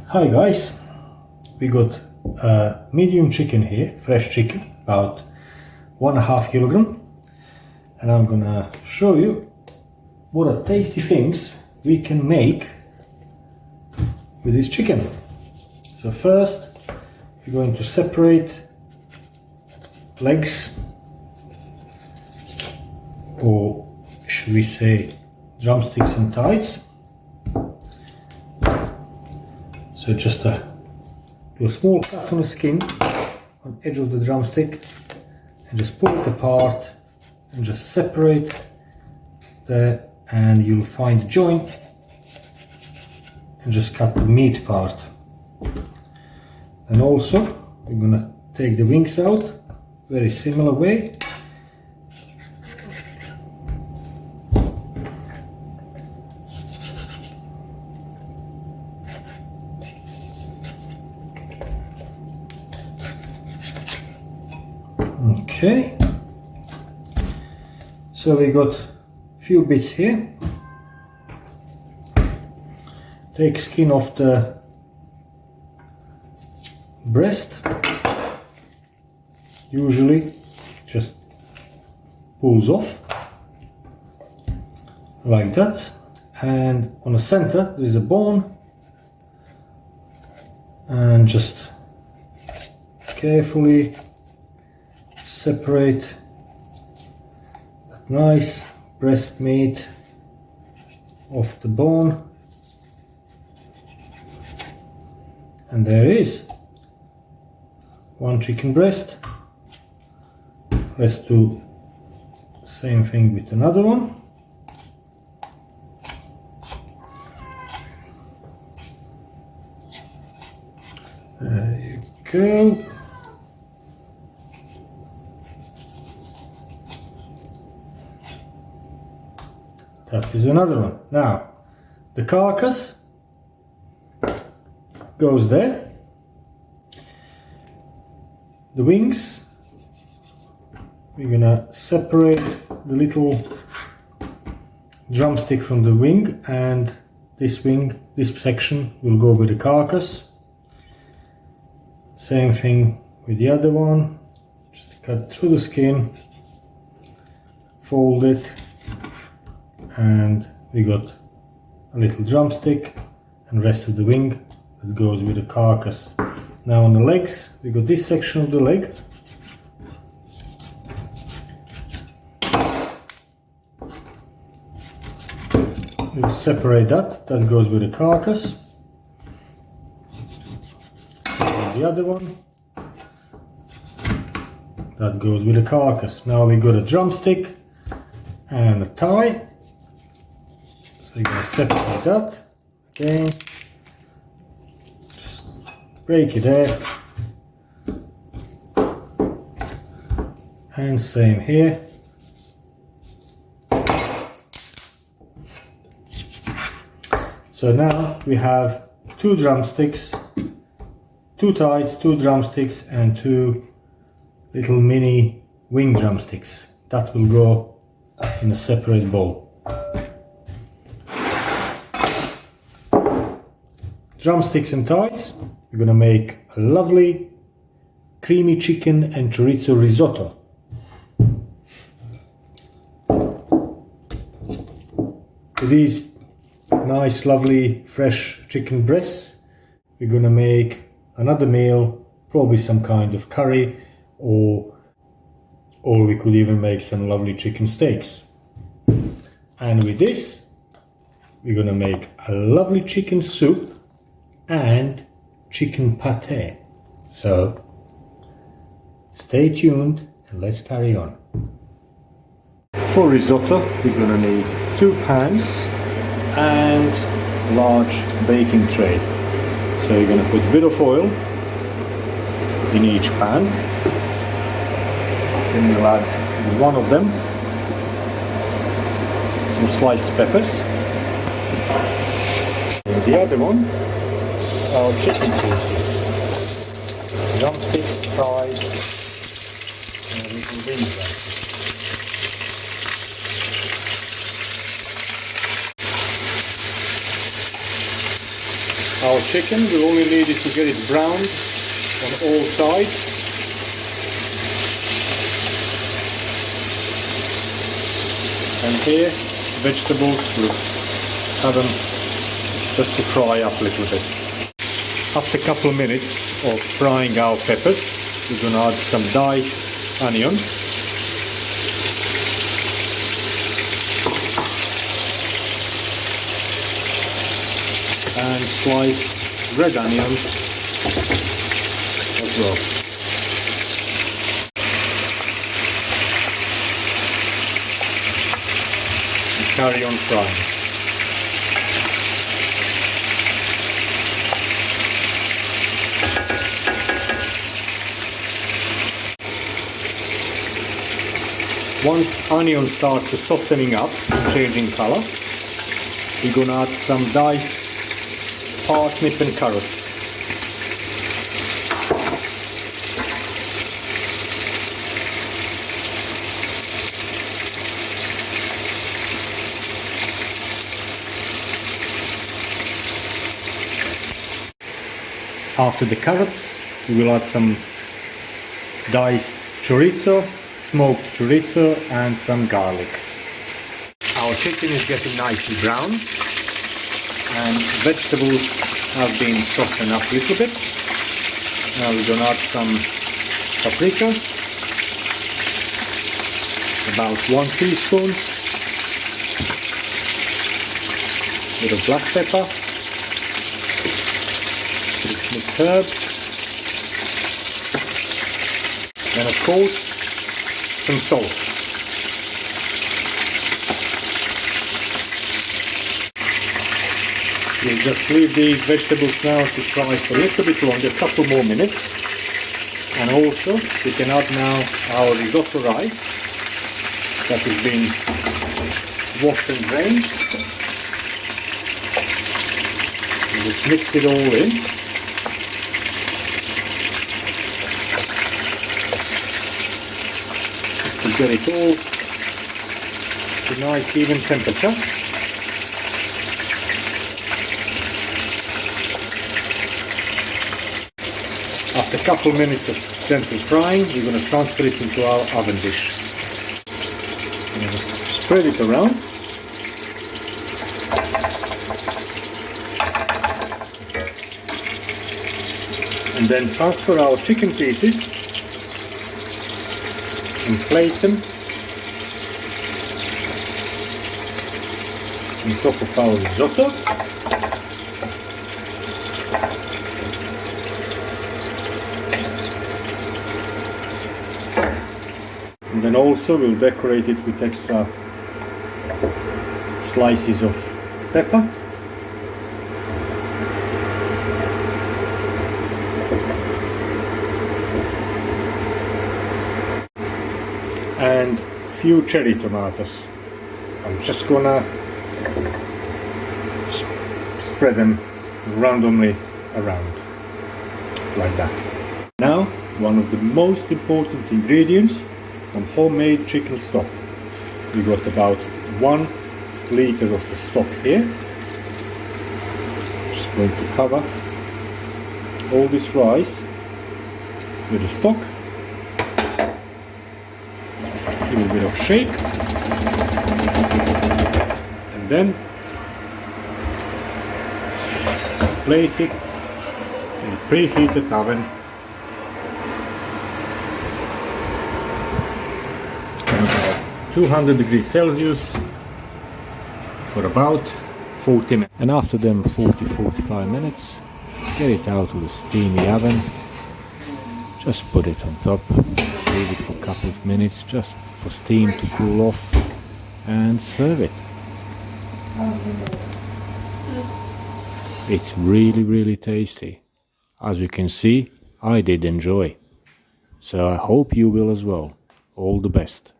Hi guys, we got medium chicken here, fresh chicken, about 1.5 kilogram, and I'm gonna show you what are tasty things we can make with this chicken. So first we're going to separate legs, or should we say drumsticks and thighs. So just do a small cut on the skin on the edge of the drumstick and just pull it apart and just separate there, and you'll find the joint, and just cut the meat part. And also we're gonna take the wings out very similar way. Okay, so we got a few bits here. Take skin off the breast, usually just pulls off like that, and on the center there is a bone, and just carefully separate that nice breast meat off the bone, and there is one chicken breast. Let's do the same thing with another one. There you go. That is another one. Now, the carcass goes there. The wings, we're gonna separate the little drumstick from the wing, and this wing, this section will go with the carcass. Same thing with the other one. Just cut through the skin, fold it, and we got a little drumstick and rest of the wing that goes with the carcass. Now on the legs, we got this section of the leg. We'll separate that goes with the carcass. And the other one, that goes with the carcass. Now we got a drumstick and a thigh. So you're going to separate that again, just break it there, and same here. So now we have 2 drumsticks, 2 thighs, 2 drumsticks, and 2 little mini wing drumsticks. That will go in a separate bowl. Drumsticks and thighs, we're gonna make a lovely creamy chicken and chorizo risotto. With these nice, lovely, fresh chicken breasts, we're gonna make another meal, probably some kind of curry, or we could even make some lovely chicken steaks. And with this, we're gonna make a lovely chicken soup and chicken pate. So stay tuned and let's carry on. For risotto, we're gonna need 2 pans and a large baking tray. So you're gonna put a bit of oil in each pan. Then you'll add one of them some sliced peppers, and the other one our chicken pieces, drumsticks, thighs, and a little vinegar. Our chicken, we only needed to get it browned on all sides. And here, vegetables, we'll have them just to fry up a little bit. After a couple of minutes of frying our peppers, we're going to add some diced onion. And sliced red onion as well. And carry on frying. Once onion starts to softening up and changing color, we're going to add some diced parsnip and carrots. After the carrots, we will add some diced chorizo, smoked chorizo, and some garlic. Our chicken is getting nicely brown and vegetables have been softened up a little bit. Now we're going to add some paprika, about 1 teaspoon, a bit of black pepper, a bit of mixed herbs, and of course some salt. We'll just leave these vegetables now to fry for a little bit longer, a couple more minutes. And also we can add now our risotto rice that has been washed and drained. And just mix it all in. Just to get it all to nice even temperature. After a couple of minutes of gentle frying, we're going to transfer it into our oven dish. I'm going to spread it around. And then transfer our chicken pieces and place them on top of our risotto. And then also we'll decorate it with extra slices of pepper. And few cherry tomatoes. I'm just gonna spread them randomly around like that. Now, one of the most important ingredients, some homemade chicken stock. We got about 1 liter of the stock here. Just going to cover all this rice with the stock. Give it a bit of shake, and then place it in a preheated oven. 200 degrees Celsius for about 40 minutes. And after them 40-45 minutes, get it out of the steamy oven. Just put it on top, leave it for a couple of minutes just for steam to cool off, and serve it. It's really tasty. As you can see, I did enjoy. So I hope you will as well. All the best.